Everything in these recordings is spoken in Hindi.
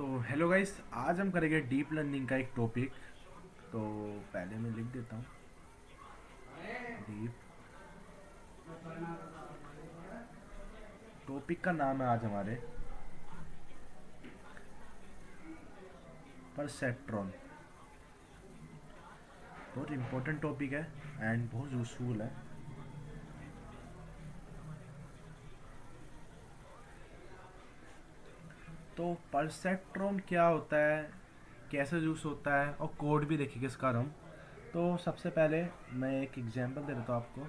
तो हेलो गाइस, आज हम करेंगे डीप लर्निंग का एक टॉपिक। तो पहले मैं लिख देता हूँ डीप। टॉपिक का नाम है आज हमारे परसेप्ट्रॉन। बहुत इम्पोर्टेंट टॉपिक है एंड बहुत यूजफुल है। तो परसेप्ट्रॉन क्या होता है, कैसे यूज होता है और कोड भी देखेंगे इसका हम। तो सबसे पहले मैं एक एग्जांपल दे देता हूँ आपको।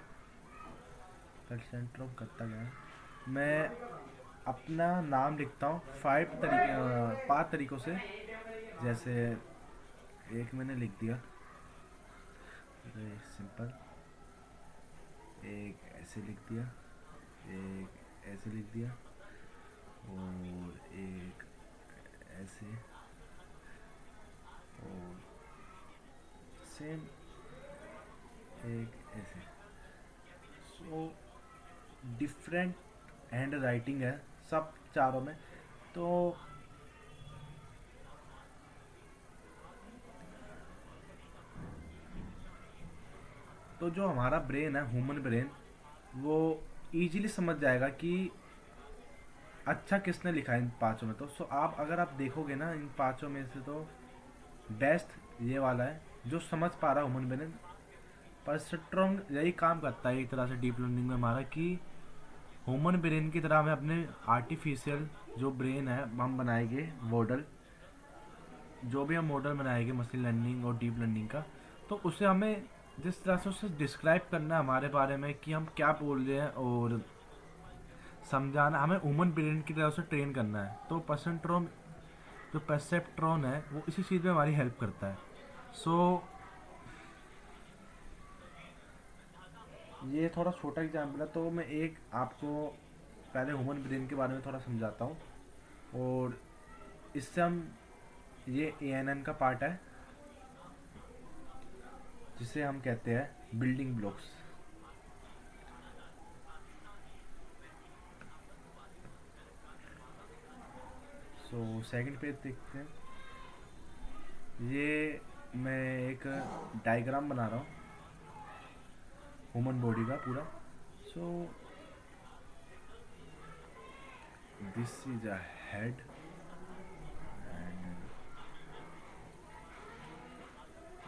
परसेप्ट्रॉन करता गया मैं अपना नाम लिखता हूँ 5 तरीकों से। जैसे एक मैंने लिख दिया सिंपल, एक ऐसे लिख दिया, एक ऐसे लिख दिया और एक ऐसे और सेम एक ऐसे। सो डिफरेंट हैंड राइटिंग है सब चारों में। तो जो हमारा ब्रेन है, ह्यूमन ब्रेन, वो इजीली समझ जाएगा कि अच्छा किसने लिखा है इन पांचों में। तो आप अगर आप देखोगे ना, इन पांचों में से तो बेस्ट ये वाला है जो समझ पा रहा है ह्यूमन ब्रेन। पर स्ट्रॉन्ग यही काम करता है एक तरह से डीप लर्निंग में हमारा, कि ह्यूमन ब्रेन की तरह हमें अपने आर्टिफिशियल जो ब्रेन है हम बनाएंगे मॉडल। जो भी हम मॉडल बनाएंगे मशीन लर्निंग और डीप लर्निंग का, तो उसे हमें जिस तरह से उसे डिस्क्राइब करना है हमारे बारे में कि हम क्या बोल रहे हैं और समझाना, हमें ह्यूमन ब्रेन की तरह से ट्रेन करना है। तो परसेंट्रॉन जो परसेप्ट्रॉन है वो इसी चीज़ में हमारी हेल्प करता है। सो ये थोड़ा छोटा एग्जाम्पल है, तो मैं एक आपको पहले ह्यूमन ब्रेन के बारे में थोड़ा समझाता हूँ और इससे हम ये एएनएन का पार्ट है जिसे हम कहते हैं building blocks. So second page देखते हैं। ये मैं एक डायग्राम बना रहा हूँ ह्यूमन बॉडी का पूरा। So this is a head and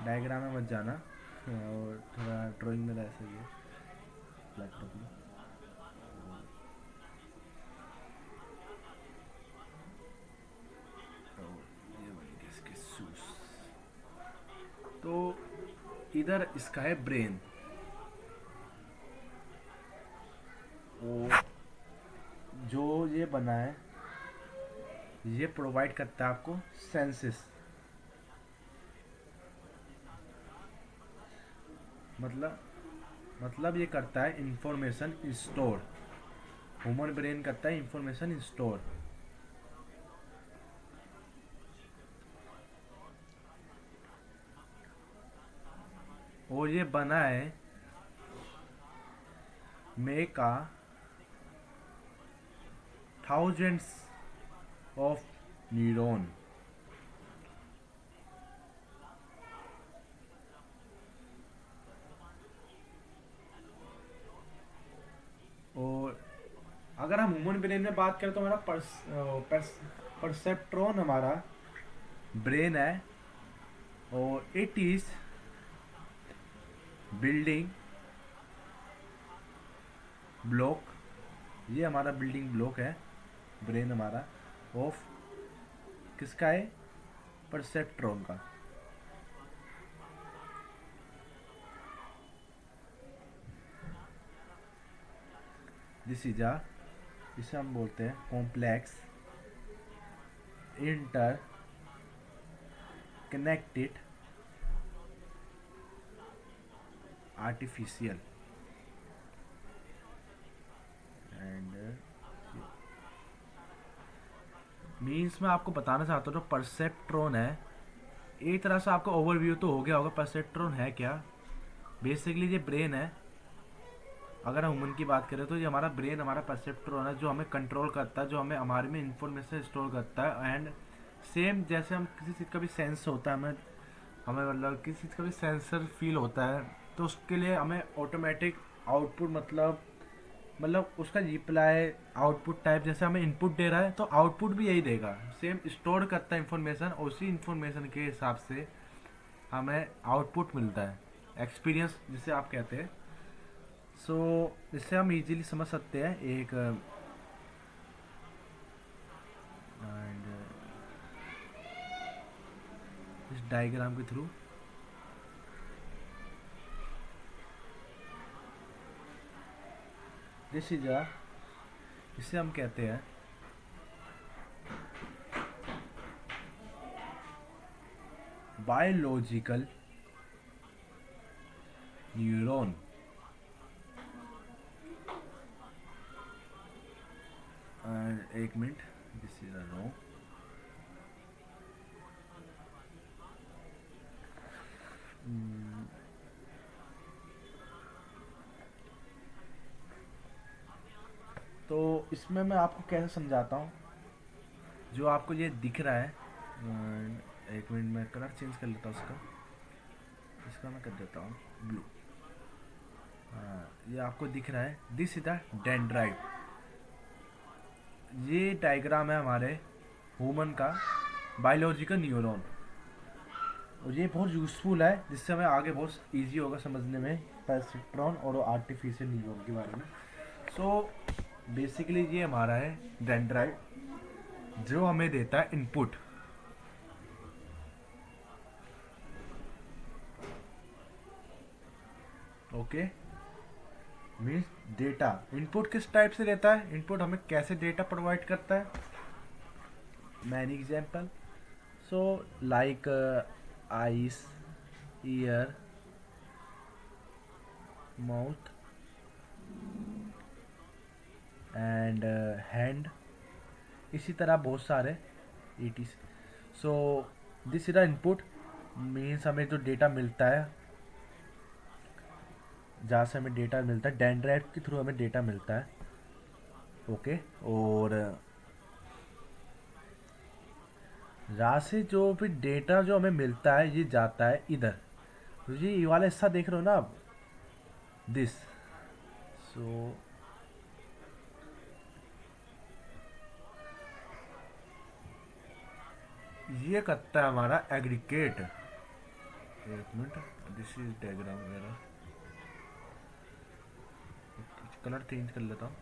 diagram में मत जाना और थोड़ा ड्राइंग में ऐसा ही है लैपटॉप में। और ये बनेंगे इसके शूज। तो इधर इसका है ब्रेन, और जो ये बना है ये प्रोवाइड करता है आपको सेंसेस। मतलब ये करता है इंफॉर्मेशन स्टोर। ह्यूमन ब्रेन करता है इंफॉर्मेशन स्टोर। और ये बना है मेका थाउजेंड्स ऑफ न्यूरॉन। और अगर हम ह्यूमन ब्रेन में बात करें तो हमारा परसेप्ट्रॉन हमारा ब्रेन है और इट इज बिल्डिंग ब्लॉक। ये हमारा बिल्डिंग ब्लॉक है ब्रेन हमारा ऑफ किसका है, परसेप्ट्रॉन का। दिस इज आ, इसे हम बोलते हैं complex inter connected artificial and means मैं आपको बताना चाहता हूँ जो परसेप्ट्रॉन है, एक तरह से आपको ओवरव्यू तो हो गया होगा परसेप्ट्रॉन है क्या। बेसिकली ये ब्रेन है। अगर हम ह्यूमन की बात करें तो ये हमारा ब्रेन, हमारा परसेप्ट्रॉन है जो हमें कंट्रोल करता है, जो हमें हमारे में इंफॉर्मेशन स्टोर करता है एंड सेम जैसे हम किसी चीज़ का भी सेंस होता है, हमें हमें मतलब किसी चीज़ का भी सेंसर फील होता है, तो उसके लिए हमें ऑटोमेटिक आउटपुट मतलब उसका रिप्लाई आउटपुट टाइप, जैसे हमें इनपुट दे रहा है तो आउटपुट भी यही देगा, सेम स्टोर करता है इन्फॉर्मेशन, उसी इन्फॉर्मेशन के हिसाब से हमें आउटपुट मिलता है, एक्सपीरियंस जिसे आप कहते हैं। सो इससे हम इजीली समझ सकते हैं एक एंड इस डायग्राम के थ्रू। दिस इज अ, इसे हम कहते हैं बायोलॉजिकल न्यूरॉन। एक minute, this is a no, तो इसमें मैं आपको कैसे समझाता हूँ। जो आपको ये दिख रहा है, एक मिनट मैं कलर चेंज कर लेता हूँ उसका, इसका मैं कर देता हूँ ब्लू। हाँ, ये आपको दिख रहा है, दिस इज द डेंड्राइट। ये डायग्राम है हमारे ह्यूमन का बायोलॉजिकल न्यूरॉन, और ये बहुत यूज़फुल है, जिससे हमें आगे बहुत इजी होगा समझने में परसेप्ट्रॉन और आर्टिफिशियल न्यूरॉन के बारे में। सो बेसिकली ये हमारा है डेंड्राइट, जो हमें देता है input. Okay, means data input किस टाइप से देता है, इनपुट हमें कैसे डेटा प्रोवाइड करता है। Many example, so like ice, year, mouth and hand, इसी तरह बहुत सारे it is. So this is the input, means हमें जो डेटा मिलता है, जहाँ से हमें डेटा मिलता है डेंड्राइट के थ्रू हमें डेटा मिलता है। ओके, और जहाँ से जो भी डेटा जो हमें मिलता है ये जाता है इधर, तो ये वाला हिस्सा देख रहे हो ना आप, दिस। सो ये करता है हमारा एग्रीगेट। एक मिनट, दिस इज डायग्राम वगैरह, कलर चेंज कर लेता हूँ।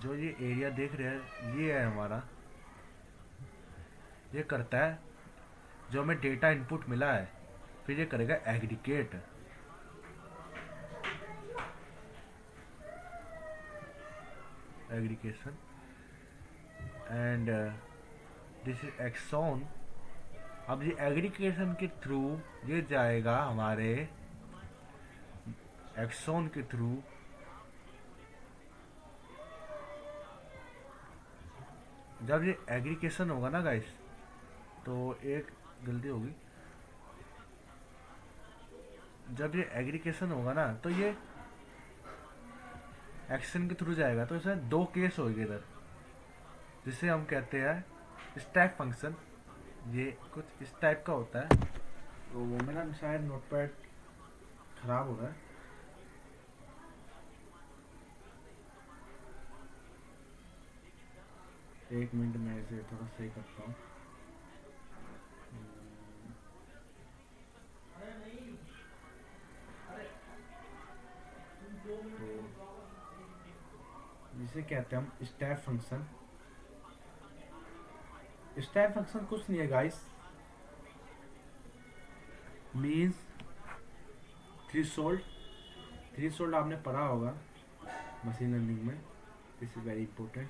जो ये एरिया देख रहे हैं ये है हमारा, ये करता है जो हमें डेटा इनपुट मिला है, फिर ये करेगा aggregate, aggregation, and this is axon. अब ये एग्रीगेशन के थ्रू ये जाएगा हमारे एक्सॉन के थ्रू, जब ये एग्रीगेशन होगा ना गाइस, तो एक गलती होगी, जब ये एग्रीगेशन होगा ना तो ये एक्शन के थ्रू जाएगा, तो इसमें दो केस होंगे इधर, जिसे हम कहते हैं स्टैक फंक्शन। ये कुछ इस टाइप का होता है, तो वो मेरा शायद नोटपैड खराब हो रहा है, एक मिनट में इसे थोड़ा सही करता हूँ। तो जिसे कहते हैं हम स्टैक फंक्शन। स्टैक फंक्शन कुछ नहीं है गाइस, मीन्स थ्रेशोल्ड। थ्रेशोल्ड आपने पढ़ा होगा मशीन लर्निंग में, this is very important.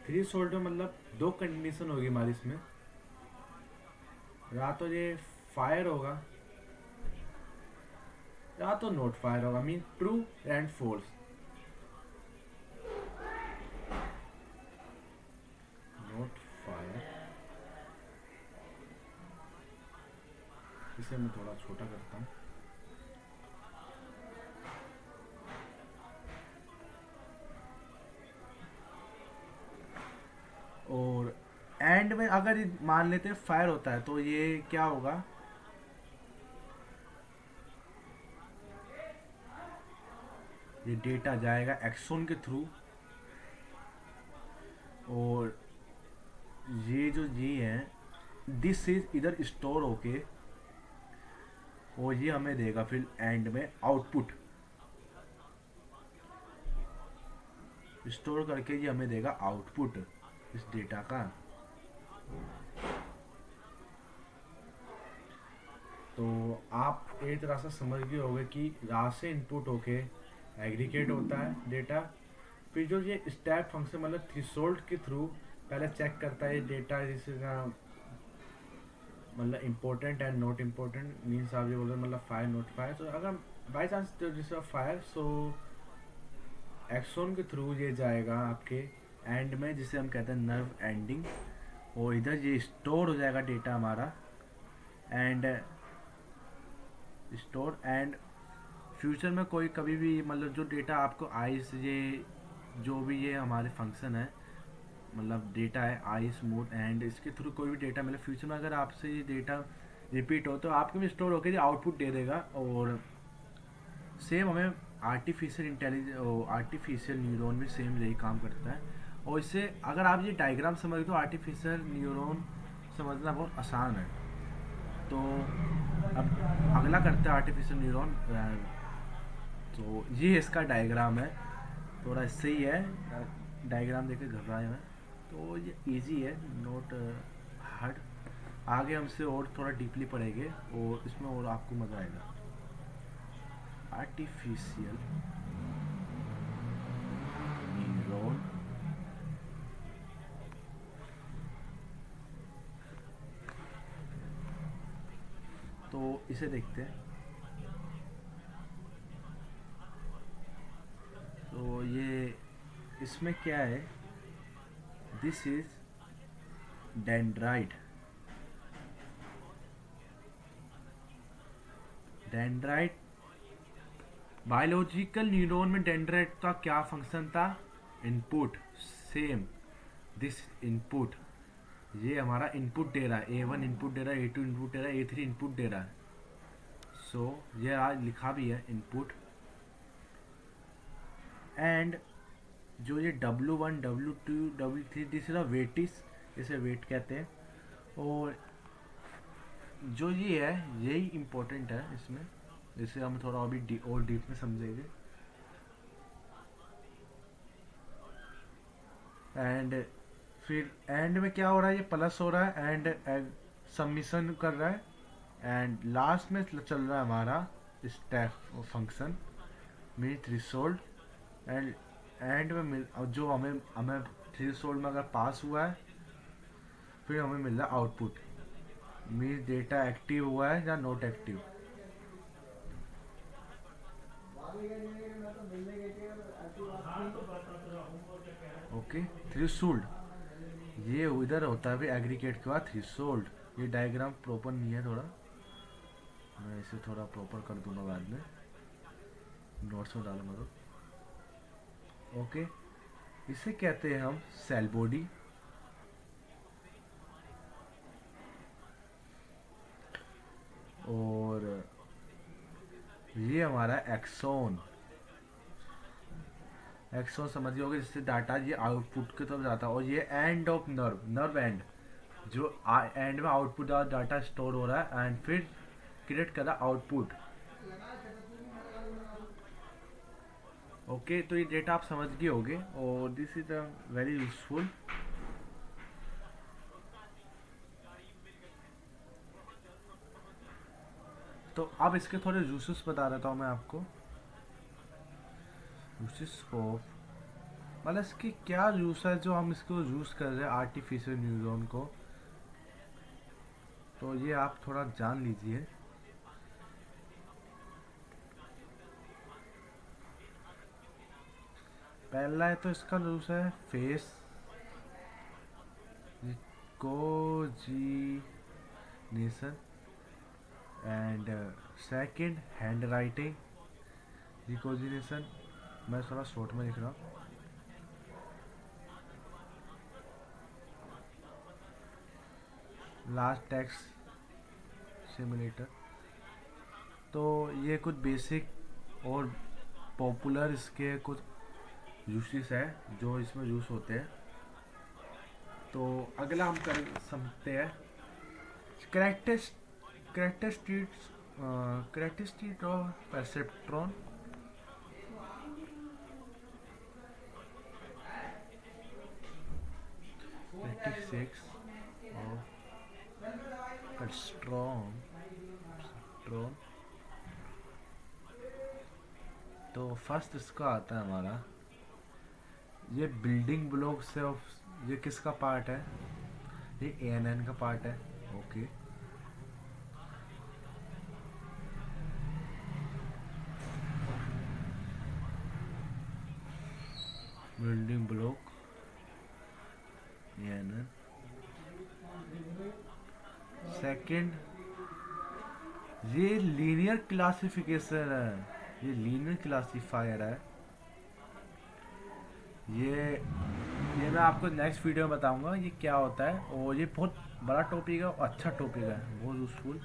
Threshold में मतलब दो कंडीशन होगी हमारी इसमें, या तो ये फायर होगा या तो नोट फायर होगा, mean true and false. Not fire, इसे मैं थोड़ा छोटा करता हूँ। एंड में अगर मान लेते हैं फायर होता है तो ये क्या होगा, ये डेटा जाएगा एक्सोन के थ्रू, और ये जो ये है दिस इज इधर स्टोर होके, और ये हमें देगा फिर एंड में आउटपुट, स्टोर करके ये हमें देगा आउटपुट इस डेटा का। तो आप एक तरह से समझ गए होंगे कि राह से इनपुट होके एग्रीगेट होता है डेटा, फिर जो ये स्टेप फंक्शन मतलब थ्रेशोल्ड के थ्रू पहले चेक करता है डेटा, जिससे मतलब important and not important, means आप ये बोल रहे हैं मतलब फायर नोट फायर। तो अगर बाई चांस जैसे फायर, सो एक्सोन के थ्रू ये जाएगा आपके एंड में, जिसे हम कहते हैं नर्व एंडिंग, और इधर ये स्टोर हो जाएगा डेटा हमारा, एंड स्टोर एंड फ्यूचर में कोई कभी भी मतलब जो डेटा आपको आइस, ये जो भी ये हमारे फंक्शन है मतलब डेटा है आइस मोड एंड इसके थ्रू कोई भी डेटा मतलब फ्यूचर में अगर आपसे ये डेटा रिपीट हो तो आपके में स्टोर होकर आउटपुट दे देगा। और सेम हमें आर्टिफिशियल इंटेलिजेंस, आर्टिफिशियल न्यूरॉन भी सेम यही काम करता है। और इससे अगर आप ये डायग्राम समझ तो आर्टिफिशियल न्यूरॉन समझना बहुत आसान है। तो अब अगला करते हैं आर्टिफिशियल न्यूरॉन। तो ये इसका डायग्राम है, थोड़ा इससे ही है, डायग्राम देख के घबराए हुए, तो ये इजी है नोट हार्ड। आगे हमसे और थोड़ा डीपली पढ़ेंगे और इसमें और आपको मज़ा आएगा। आर्टिफिशियल न्यूरॉन, तो इसे देखते हैं। तो ये इसमें क्या है, this is dendrite. Dendrite biological neuron में डेंड्राइट का क्या फंक्शन था, इनपुट, सेम दिस इनपुट, ये हमारा इनपुट दे रहा है, A1 इनपुट दे रहा है, A2 इनपुट दे रहा है, A3 इनपुट दे रहा है। सो ये आज लिखा भी है इनपुट, एंड जो ये W1 W2 W3 this is वेटिस, इसे वेट कहते हैं। और जो ये है यही इम्पोर्टेंट है इसमें, इसे हम थोड़ा अभी और डीप में समझेंगे। एंड फिर एंड में क्या हो रहा है, ये प्लस हो रहा है एंड सबमिशन कर रहा है, एंड लास्ट में चल रहा है हमारा step function mean threshold, and में जो हमें हमें थ्रेशोल्ड में अगर पास हुआ है फिर हमें मिल रहा है आउटपुट, मीन डेटा एक्टिव हुआ है या नॉट एक्टिव। ओके, थ्रेशोल्ड ये इधर होता है एग्रीगेट के बाद थ्रेशोल्ड। ये डायग्राम प्रॉपर नहीं है, थोड़ा मैं इसे थोड़ा प्रॉपर कर दूंगा बाद में, नोट्स में डालूंगा तो। ओके, इसे कहते हैं हम सेल बॉडी। और ये हमारा एक्सोन, एक्सोन समझ गए, जिससे डाटा ये आउटपुट की तरफ जाता है। और ये end of nerve, nerve and, जो एंड में आउटपुट डाटा स्टोर हो रहा है एंड फिर क्रिएट कर रहा है आउटपुट। ओके, तो ये डेटा आप समझ गए होंगे और this is a very useful. तो अब इसके थोड़े यूसेस बता देता हूँ मैं आपको। यूसेस को मतलब इसकी क्या यूज है जो हम इसको यूज़ कर रहे हैं आर्टिफिशियल न्यूरॉन को, तो ये आप थोड़ा जान लीजिए। पहला है तो इसका यूज है face recognition, and second hand writing recognition, मैं थोड़ा शॉर्ट में लिख रहा हूँ। Last tax simulator. तो ये कुछ बेसिक और पॉपुलर इसके कुछ यूसेस है जो इसमें यूज़ होते हैं। तो अगला हम कर सकते हैं करेक्टरिस्टिक्स करेक्टरिस्टिक और परसेप्ट्रॉन। 86 और स्ट्रॉन्ग स्ट्रॉन्ग। तो फर्स्ट इसका आता है हमारा, ये बिल्डिंग ब्लॉक से ये किसका पार्ट है? ये ANN का पार्ट है। Okay. Building block ANN। Second, ये लीनियर क्लासिफिकेशन है, ये लीनियर क्लासिफायर है। ये मैं आपको नेक्स्ट वीडियो में बताऊंगा ये क्या होता है, और ये बहुत बड़ा टॉपिक है और अच्छा टॉपिक है, बहुत यूजफुल।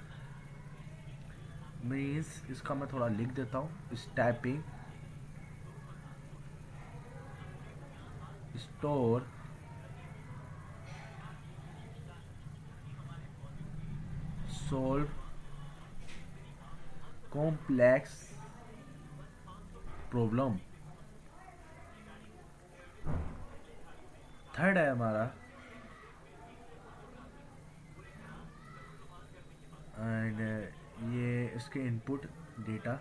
मीन्स इसका मैं थोड़ा लिख देता हूँ। Stepping, store, solve complex problem. Third है हमारा एंड ये इसके इनपुट डेटा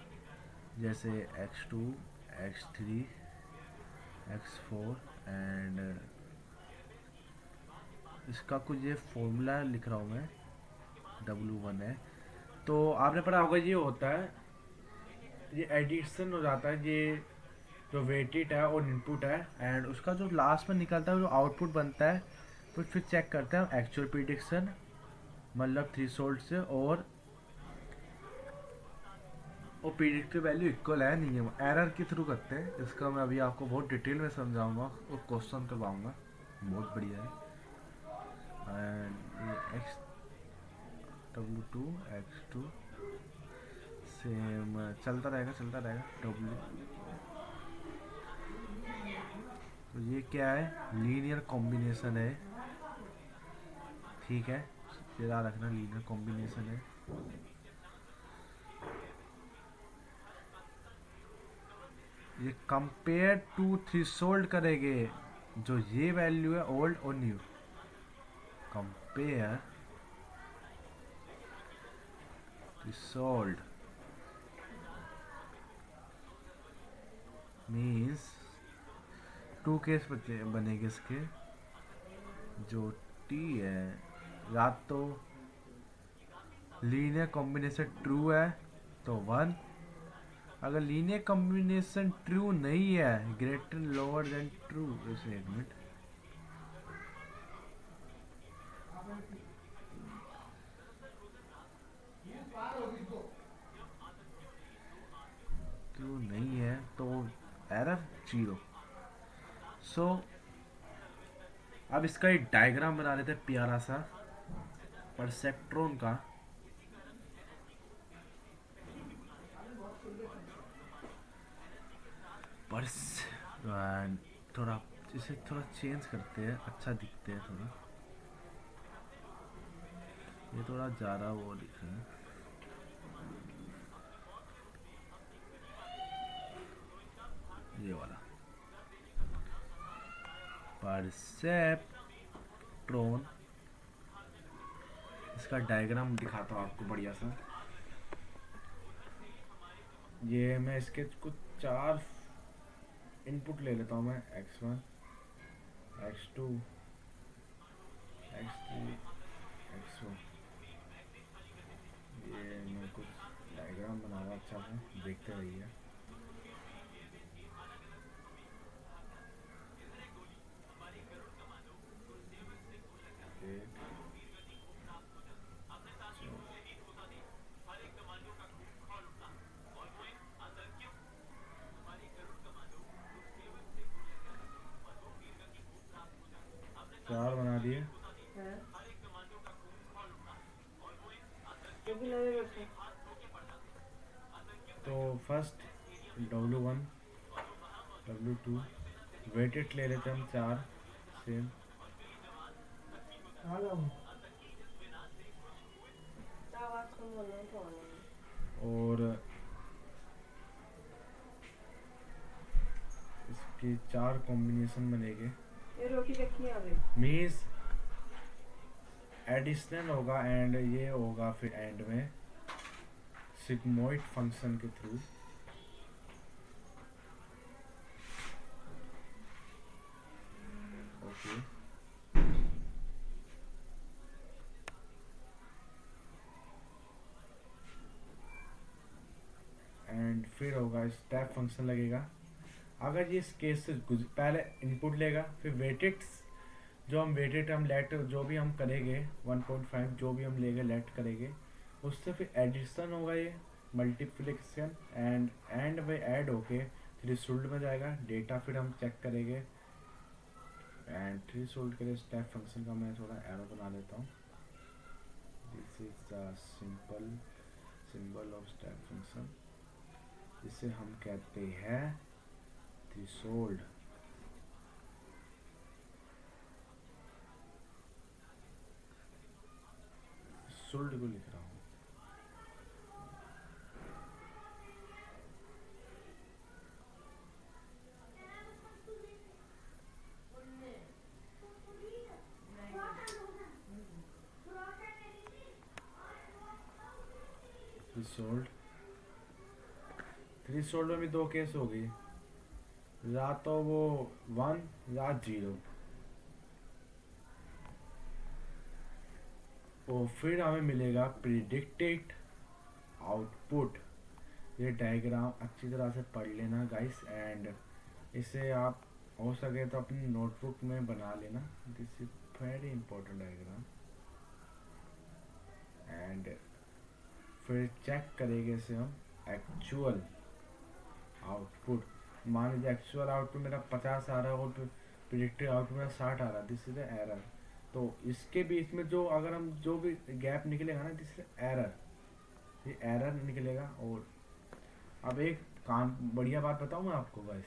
जैसे x2 x3 x4 एंड इसका कुछ ये फॉर्मूला लिख रहा हूँ मैं, W1 है। तो आपने पढ़ा होगा ये होता है, ये एडिशन हो जाता है, ये जो वेटेड है और इनपुट है एंड उसका जो लास्ट में निकलता है जो आउटपुट बनता है, तो फिर चेक करते हैं एक्चुअल प्रिडिक्शन मतलब थ्रेशोल्ड से, और प्रिडिक्टेड वैल्यू इक्वल है नहीं है, एरर के थ्रू करते हैं। इसका मैं अभी आपको बहुत डिटेल में समझाऊंगा और क्वेश्चन करवाऊंगा, बहुत बढ़िया है। एंड ये W2 x2 सेम चलता रहेगा W। तो ये क्या है? लीनियर कॉम्बिनेशन है, ठीक है, याद रखना लीनियर कॉम्बिनेशन है। ये कंपेयर टू थ्रेशोल्ड करेंगे, जो ये वैल्यू है ओल्ड और new. Compare threshold means two case बनेंगे इसके। जो T है, या तो लीनियर कॉम्बिनेशन ट्रू है तो 1, अगर लीनियर कॉम्बिनेशन ट्रू नहीं है, ग्रेटर लोअर देन ट्रू, जैसे एक मिनट, ट्रू नहीं है तो एरर 0। सो अब इसका एक डायग्राम बना लेते हैं प्यारा सा परसेप्ट्रॉन का। थोड़ा इसे थोड़ा चेंज करते हैं, अच्छा दिखते हैं थोड़ा, ये थोड़ा ज़्यादा वो दिख रहा है। ये वाला परसेप्ट्रॉन, इसका डायग्राम दिखाता हूँ आपको बढ़िया सा। ये मैं इसके कुछ 4 इनपुट ले लेता हूँ मैं, x1 x2 x3 x4। ये मैं कुछ डायग्राम बना रहा अच्छा सा, देखते रहिए। चार बना दिए। W1 W2 वेटेड ले लेते हैं हम 4 सेम और इसके 4 कॉम्बिनेशन बनेंगे। ये रोटी रखी है मीन्स एडिशनल होगा एंड ये होगा फिर एंड में सिग्मोइड फंक्शन के थ्रू। ओके एंड फिर होगा स्टेप फंक्शन लगेगा। अगर ये इस केस से पहले इनपुट लेगा फिर वेटेड जो हम वेटेड हम लेट जो भी हम करेंगे 1.5 जो भी हम लेंगे लेट करेंगे उससे फिर एडिशन होगा ये मल्टीप्लिकेशन एंड में ऐड होके थ्रेशोल्ड में जाएगा। डेटा फिर हम चेक करेंगे एंड थ्रेशोल्ड के लिए स्टेप फंक्शन का मैं थोड़ा एरो बना लेता हूँ। This is the simple symbol of step function जिसे हम कहते हैं थ्रेशोल्ड। थ्रेशोल्ड को लिख रहा हूँ। थ्रेशोल्ड में भी दो केस हो गई, या तो वो 1 या 0। और फिर हमें मिलेगा प्रिडिक्टेड आउटपुट। ये डायग्राम अच्छी तरह से पढ़ लेना गाइस एंड इसे आप हो सके तो अपनी नोटबुक में बना लेना। This is very important diagram and फिर चेक करेंगे इसे हम एक्चुअल आउटपुट। मान लीजिए एक्चुअल आउटपुट मेरा 50 आ रहा है और प्रिडिक्टेड आउटपुट मेरा 60 आ रहा है, दिस इज एरर। तो इसके बीच में जो अगर हम जो भी गैप निकलेगा ना दिस इज एरर, ये एरर निकलेगा। और अब एक काम बढ़िया बात बताऊँ मैं आपको गाइस,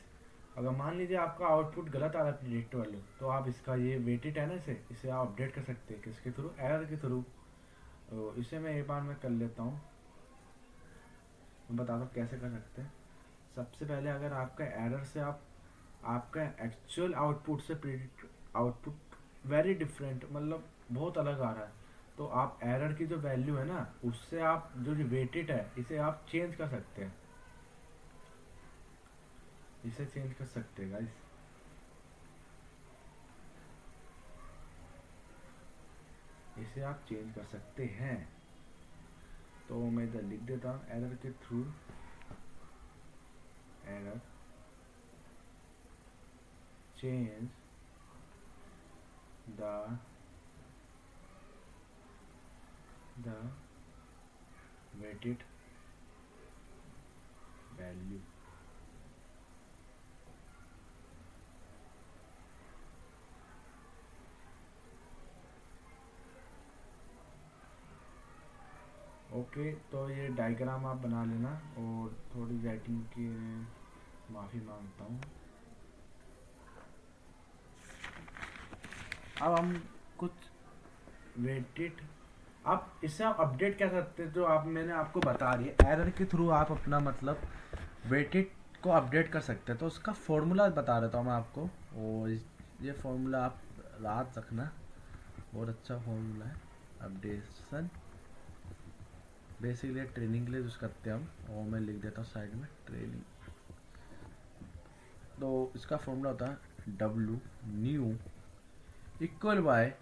अगर मान लीजिए आपका आउटपुट गलत आ रहा है प्रिडिक्ट वैल्यू तो आप इसका ये वेटेड है ना इसे आप अपडेट कर सकते हैं किसके थ्रू, एरर के थ्रू। तो इसे मैं एक बार मैं कर लेता हूँ, मैं बताता हूँ कैसे कर सकते हैं। सबसे पहले अगर आपका एरर से आपका एक्चुअल आउटपुट से प्रिडिक्ट आउटपुट वेरी डिफरेंट मतलब बहुत अलग आ रहा है तो आप एरर की जो वैल्यू है ना उससे आप जो वेटेड है इसे आप चेंज कर सकते हैं, इसे चेंज कर सकते हैं गाइस। इसे आप चेंज कर सकते हैं। तो मैं इधर लिख देता हूँ एरर के through error change the weighted value। Okay तो ये डायग्राम आप बना लेना और थोड़ी राइटिंग की माफ़ी मांगता हूँ। अब हम कुछ वेटेड आप इससे आप अपडेट कर सकते हैं जो आप मैंने आपको बता रही है एरर के थ्रू आप अपना मतलब वेटेड को अपडेट कर सकते हैं। तो उसका फॉर्मूला बता देता हूँ मैं आपको और ये फॉर्मूला आप याद रखना, बहुत अच्छा फॉर्मूला है। अपडेशन बेसिकली ट्रेनिंग के लिए यूज़ करते हैं हम और मैं लिख देता हूँ साइड में ट्रेनिंग। तो इसका फॉर्मूला होता है W new equal by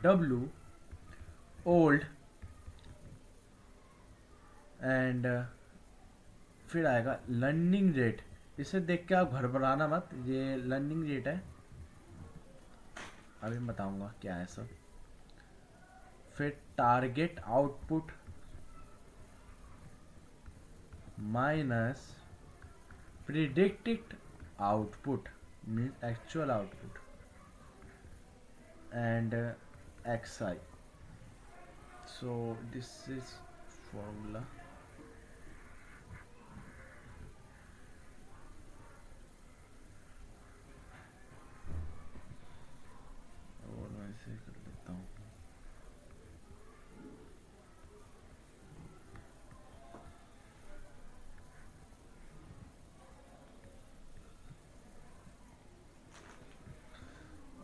W old and फिर आएगा लर्निंग रेट। इसे देख के आप घबराना मत, ये लर्निंग रेट है, अभी मैं बताऊंगा क्या है सब। फिर target output minus predicted output means actual output and xi। so this is formula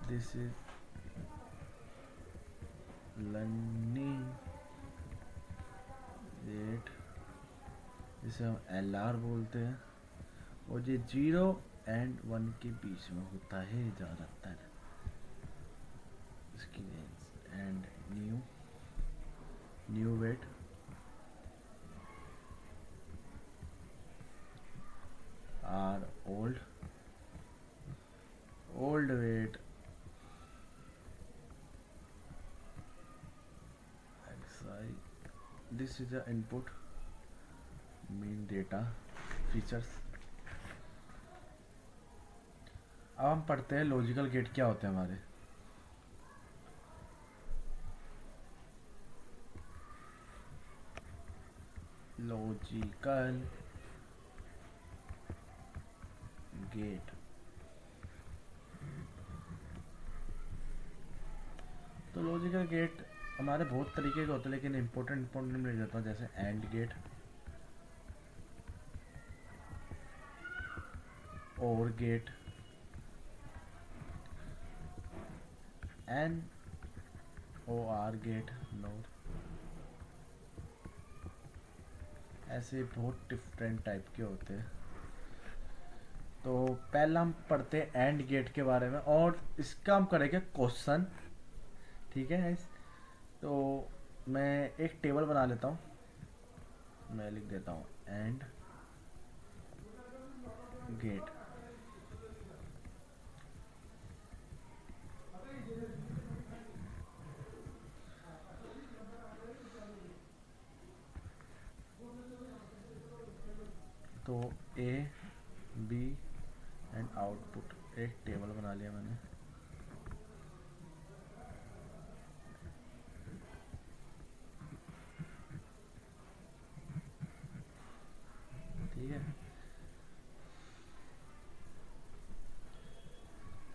this is learning rate, जिसे हम LR बोलते हैं, और ये 0 एंड 1 के बीच में होता है ज़्यादातर इसकी range. And new weight are old weight xi, this is the input mean data features। अब हम पढ़ते हैं लॉजिकल गेट क्या होते हैं हमारे। लॉजिकल गेट, तो लॉजिकल गेट हमारे बहुत तरीके के होते हैं, लेकिन इम्पोर्टेंट मिल जाता है, जैसे एंड गेट, और गेट, NOR गेट, नोर, ऐसे बहुत डिफरेंट टाइप के होते हैं। तो पहला हम पढ़ते हैं एंड गेट के बारे में, और इसका हम करेंगे क्वेश्चन, ठीक है। तो मैं एक टेबल बना लेता हूँ, मैं लिख देता हूँ एंड गेट। तो A B एंड आउटपुट, एक टेबल बना लिया मैंने। ठीक है,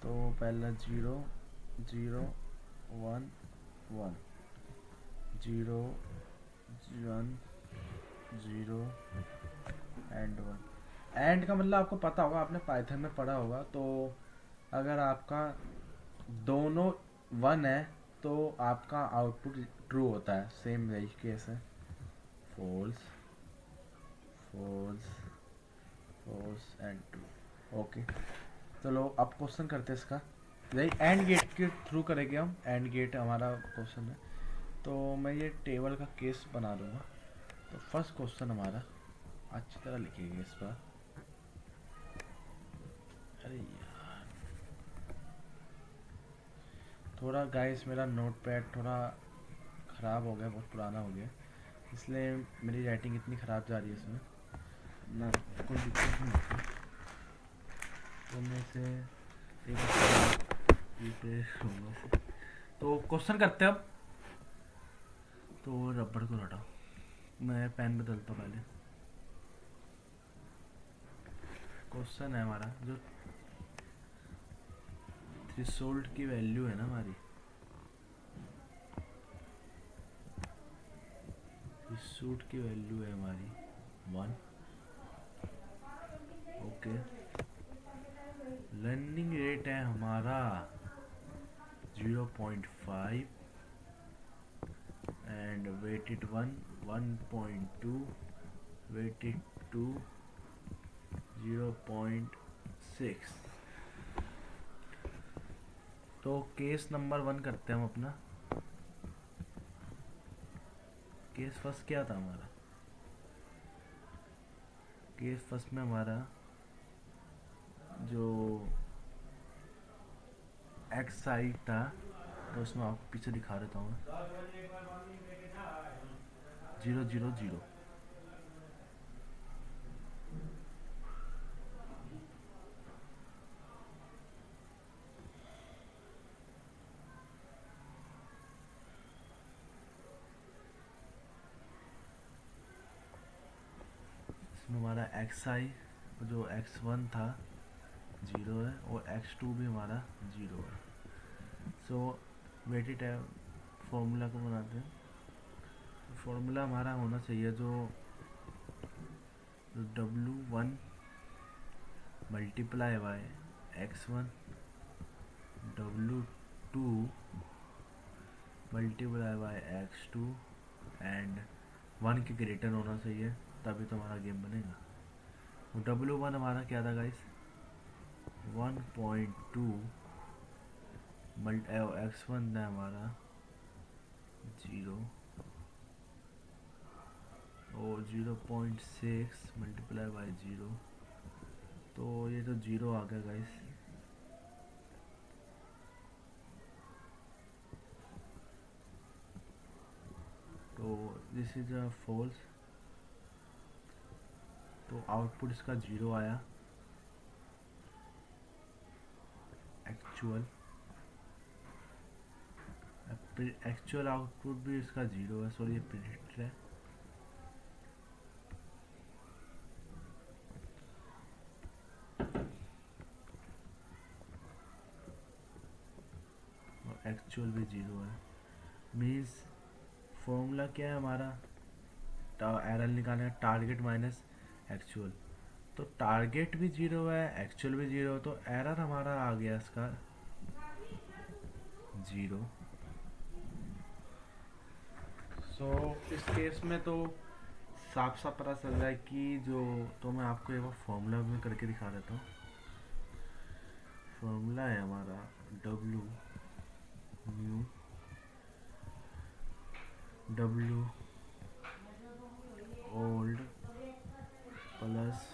तो पहला 0 0 1 1 0 1 0 एंड 1। एंड का मतलब आपको पता होगा, आपने पाइथन में पढ़ा होगा। तो अगर आपका दोनों 1 है तो आपका आउटपुट ट्रू होता है, सेम यही केस है, false false false and true. Okay, चलो अब क्वेश्चन करते हैं इसका, यही एंड गेट के थ्रू करेंगे हम। एंड गेट हमारा क्वेश्चन है, तो मैं ये टेबल का केस बना दूंगा। तो फर्स्ट क्वेश्चन हमारा अच्छी तरह लिखेंगे इस पर। अरे यार, थोड़ा गाइस मेरा नोट पैड थोड़ा ख़राब हो गया, बहुत पुराना हो गया, इसलिए मेरी राइटिंग इतनी ख़राब जा रही है इसमें ना, कोई दिक्कत नहीं होती। तो मैं इसे एक तो क्वेश्चन करते हैं अब। तो रबड़ को हटाओ, मैं पेन बदलता हूँ पहले। क्वेश्चन है हमारा, जो थ्रेशोल्ड की वैल्यू है ना हमारी, थ्रेशोल्ड की वैल्यू है हमारी 1। ओके, लर्निंग रेट है हमारा 0.5 एंड वेटेड 1.2, वेटेड 2 0.6। तो केस नंबर 1 करते हैं हम अपना। केस फर्स्ट क्या था हमारा, केस फर्स्ट में हमारा जो एक्स साइड था, तो उसमें आपको पीछे दिखा देता हूँ, 0 0 0। इसमें हमारा एक्स आई जो x1 था 0 है, और x2 भी हमारा 0 है। सो वेटेड है, फॉर्मूला को बनाते हैं। फॉर्मूला हमारा होना चाहिए जो W1 multiply by x1 W2 multiply by x2 and 1 के ग्रेटर होना चाहिए, तभी तो हमारा गेम बनेगा। W1 हमारा क्या था गाइस, 1.2 x1 है हमारा 0 और 0.6 मल्टीप्लाई बाय 0, तो ये तो 0 आ गया गाइस। तो दिस इज अ फॉल्स, तो आउटपुट इसका 0 आया। एक्चुअल आउटपुट भी इसका 0 है, सॉरी ये प्रिडिक्टेड है। और एक्चुअल भी 0 है, मीन्स फॉर्मूला क्या है हमारा, एरर निकालना है टारगेट माइनस एक्चुअल। तो टारगेट भी 0 है, एक्चुअल भी 0, तो एरर हमारा आ गया इसका 0। सो इस केस में तो साफ साफ पता चल रहा है कि जो, तो मैं आपको एक बार फॉर्मूला में करके दिखा देता हूँ। फॉर्मूला है हमारा W old plus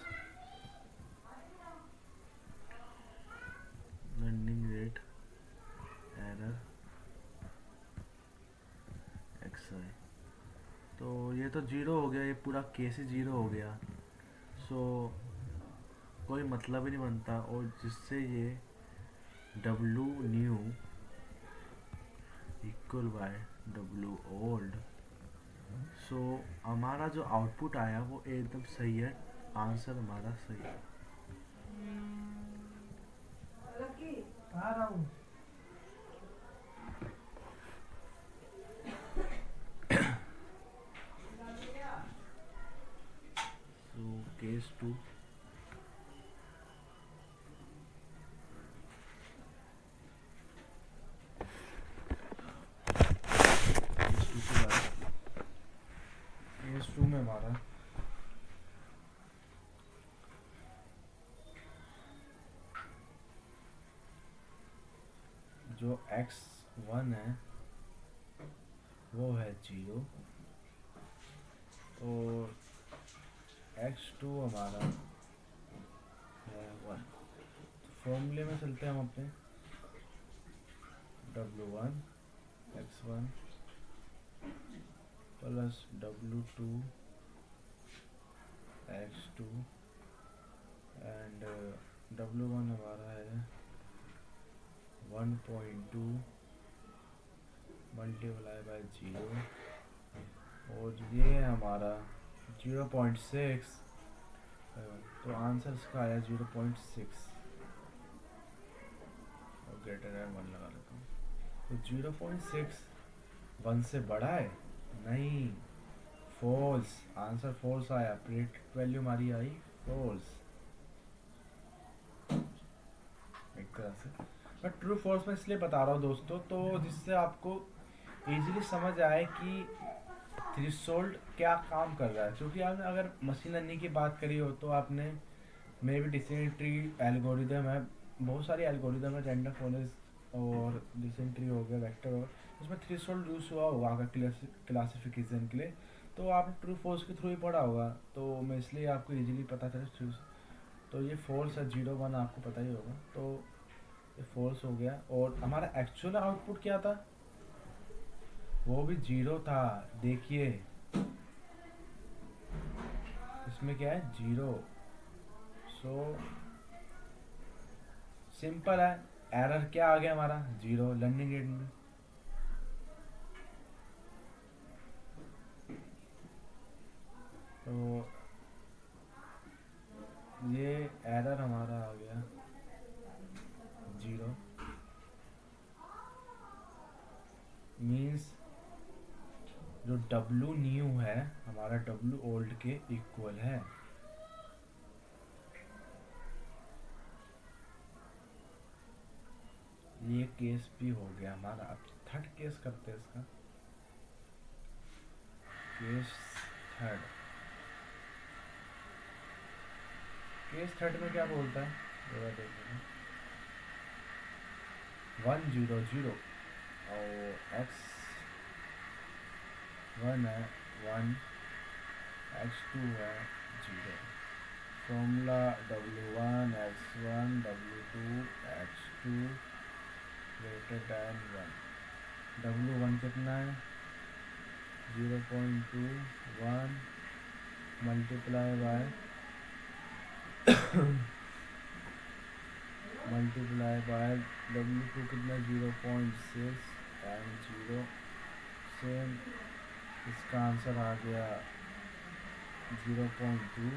learning rate error XI। तो ये तो 0 हो गया, ये पूरा केस ही 0 हो गया। सो कोई मतलब ही नहीं बनता, और जिससे ये W new equal by W old. So हमारा जो आउटपुट आया वो एकदम सही है, आंसर हमारा सही है। आ रहा हूँ। So case 2, केस 2 में हमारा जो x1 है वो है 0 और x2 हमारा है 1। तो फॉर्मूले में चलते हैं हम अपने, W1 x1 plus W2 x2 and W1 हमारा है 1.2 मल्टीप्लाई बाय 0 और ये है हमारा 0.6, तो आंसर इसका आया 0.6 और ग्रेटर देन 1 लगा लेता हूँ। तो 0.6 1 से बड़ा है, नहीं, फॉल्स, आंसर फॉल्स आया, प्रेडिक्ट वैल्यू हमारी आई फॉल्स। एक तरह से मैं ट्रू फॉल्स में इसलिए बता रहा हूँ दोस्तों, तो जिससे आपको इजीली समझ आए कि थ्रेशोल्ड क्या काम कर रहा है। क्योंकि आपने अगर मशीन लर्निंग की बात करी हो तो आपने मे भी डिसीजन ट्री एल्गोरिदम है, बहुत सारी एल्गोरिदम है, रैंडम फॉरेस्ट और डिसीजन ट्री हो गया, वेक्टर हो, उसमें थ्रेशोल्ड यूज हुआ होगा अगर क्लासिफिकेशन के लिए, तो आपने ट्रू फॉल्स के थ्रू ही पढ़ा होगा, तो मैं इसलिए आपको इजीली पता चले। तो ये फॉल्स है, 0 1 आपको पता ही होगा, तो ये फॉल्स हो गया। और हमारा एक्चुअल आउटपुट क्या था, वो भी 0 था। देखिए इसमें क्या है 0, सो सिंपल है, एरर क्या आ गया हमारा 0 लर्निंग रेट में। तो ये एरर हमारा आ गया 0, मीन्स जो W न्यू है हमारा W ओल्ड के इक्वल है। ये केस भी हो गया हमारा। अब थर्ड केस करते हैं इसका। केस थर्ड, केस थर्ड में क्या बोलता है जरा देखिए। 100 और x 1 है 1, x2 है 0। Formula W1 x1 W2 x2 greater than 1। W1 कितना है 0.21 मल्टीप्लाई बाय W2 कितना 0.6 टाइम 0 सेम। इसका आंसर आ गया 0.2।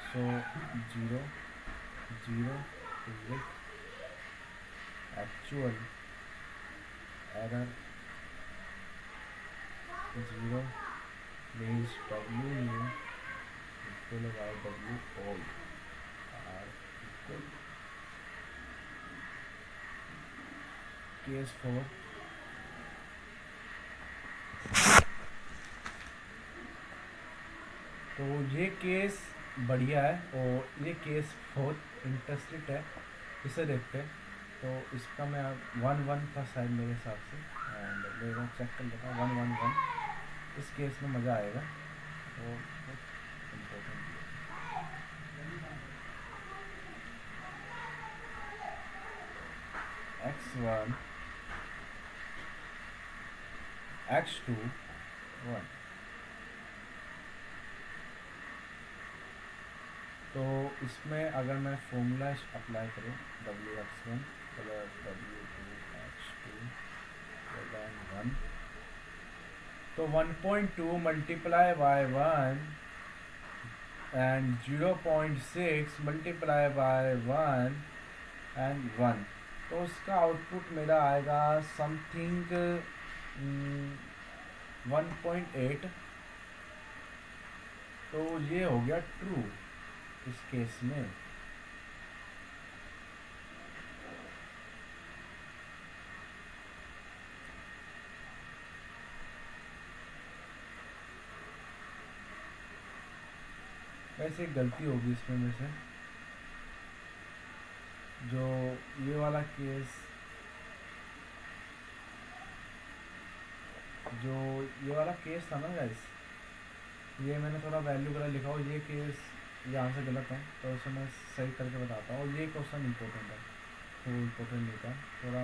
सो 0 0 with actual error 0 means W new equal by W all are equal। Case 4, तो ये केस बढ़िया है और ये केस 4 इंटरेस्टेड है, इसे देखते हैं। तो इसका मैं 1-1 था शायद मेरे हिसाब से, एंड मेरा चेक कर लेता हूँ 1-1-1। इस केस में मज़ा आएगा और बहुत इम्पोर्टेंट है। x1 x2 1। तो इसमें अगर मैं फॉर्मूला अप्लाई करूँ W(x1) प्लस W2(x2) 1, तो 1.2 multiply by 1 and 0.6 multiply by 1 and 1, तो उसका आउटपुट मेरा आएगा समथिंग 1.8। तो ये हो गया ट्रू इस केस में। वैसे गलती होगी इसमें मेरे से, जो ये वाला केस, जो ये वाला केस था ना गाइस, ये मैंने थोड़ा वैल्यू गलत लिखा हो, ये केस ये आंसर गलत है, तो उसे मैं सही करके बताता हूँ। और ये क्वेश्चन इम्पोर्टेंट है, तो इम्पोर्टेंट नहीं था, थोड़ा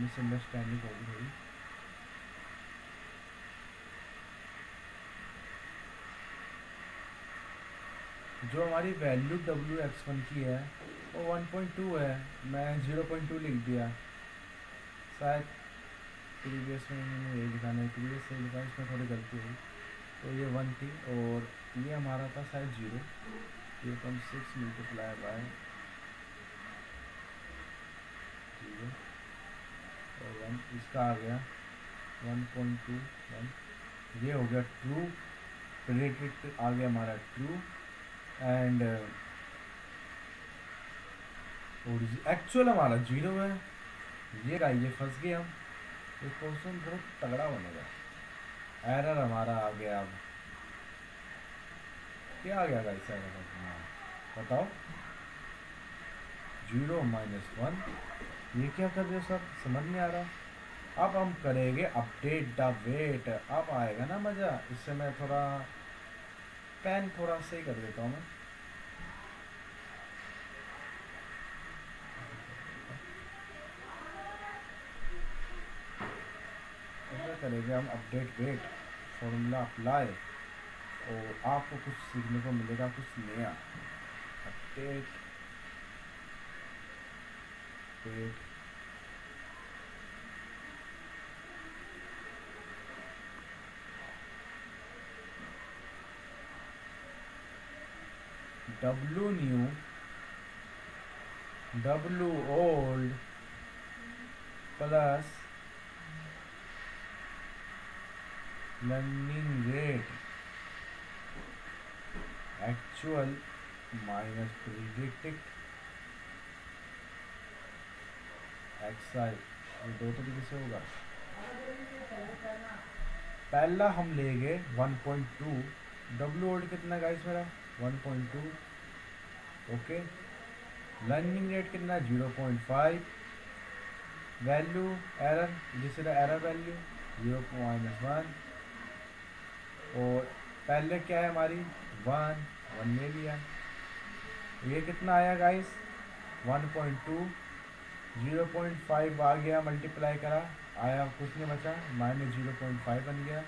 मिसअंडरस्टैंडिंग होगी थोड़ी। जो हमारी वैल्यू W(x1) की है वो 1.2 है, मैं 0.2 लिख दिया। शायद प्रीवियस में मैंने यही लिखा, नहीं प्रीवियस से लिखा, इसमें थोड़ी गलती हुई। तो ये 1 थी और ये हमारा था शायद 0.6 मल्टीप्लाई बाय 0 और 1, इसका आ गया 1.21। ये हो गया ट्रू, प्रेडिक्ट आ गया हमारा ट्रू, एंड एक्चुअल हमारा 0 है। ये फंस गए हम, ये क्वेश्चन बहुत तगड़ा बनेगा। एरर हमारा आ गया। अब क्या आ गया गाइस एरर बताओ? 0-1, ये क्या कर रहे हो सर, समझ नहीं आ रहा। अब हम करेंगे अपडेट द वेट, अब आएगा ना मज़ा। इससे मैं थोड़ा पेन थोड़ा सही कर देता हूँ मैं। ऐसा करेंगे हम अपडेट वेट, फॉर्मूला अप्लाई, और आपको कुछ सीखने को मिलेगा, कुछ नया। Update weight W new W old plus learning rate actual minus predicted x i, ये दो तरीके से होगा। पहला हम लेंगे 1.2, डब्ल्यू ओल्ड कितना गाइस मेरा 1.2, ओके। लर्निंग रेट कितना 0.5, value error, this is error value 0.1, और पहले क्या है हमारी 1 ले लिया। ये कितना आया गाइस 1.2, 0.5 आ गया, मल्टीप्लाई करा, आया कुछ नहीं बचा, -0.5 बन गया,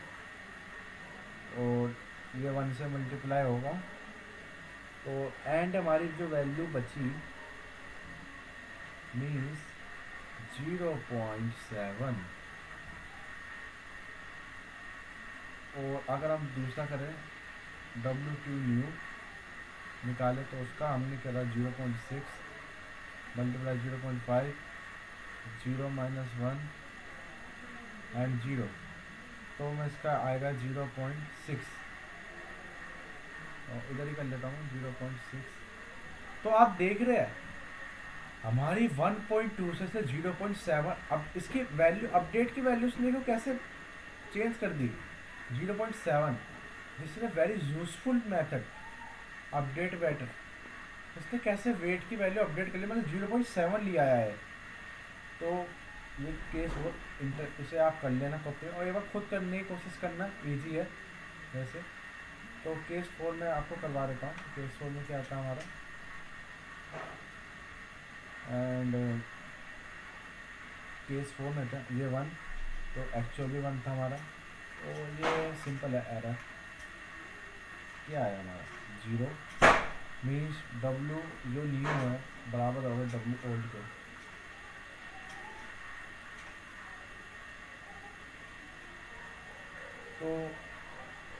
और ये 1 से मल्टीप्लाई होगा, तो एंड हमारी जो वैल्यू बची मीन्स 0.7। और अगर हम दूसरा करें W2 न्यू निकाले तो उसका हमने करा 0.6 मल्टीप्लाई 0.5, 0 -1 एंड 0, तो मैं इसका आएगा 0.6, और इधर ही कर लेता हूँ 0.6। तो आप देख रहे हैं हमारी 1.2 से 0.7, अब इसकी वैल्यू अपडेट की वैल्यूज देखो कैसे चेंज कर दी 0.7। This is a very useful method, update better. इसने कैसे वेट की वैल्यू अपडेट कर ली, मतलब 0.7 लिया आया है। तो ये केस बहुत इसे आप कर लेना कॉपी, और एक बार खुद करने की कोशिश करना, इजी है वैसे। तो केस 4 में आपको करवा देता हूँ। केस 4 में क्या आता है हमारा, एंड केस 4 में था ये 1, तो एक्चुअली 1 था हमारा, तो ये सिंपल है एरर। क्या आया हमारा 0, मीन्स W जो न्यू है बराबर होगा W ओल्ड के। तो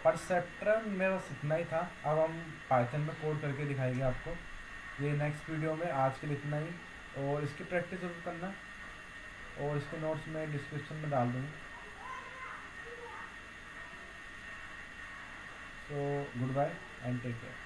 परसेप्ट्रन में बस इतना ही था। अब हम पाइथन में कोड करके दिखाएंगे आपको, ये नेक्स्ट वीडियो में। आज के लिए इतना ही, और इसकी प्रैक्टिस जरूर करना, और इसके नोट्स में डिस्क्रिप्शन में डाल दूँगा। So goodbye and take care.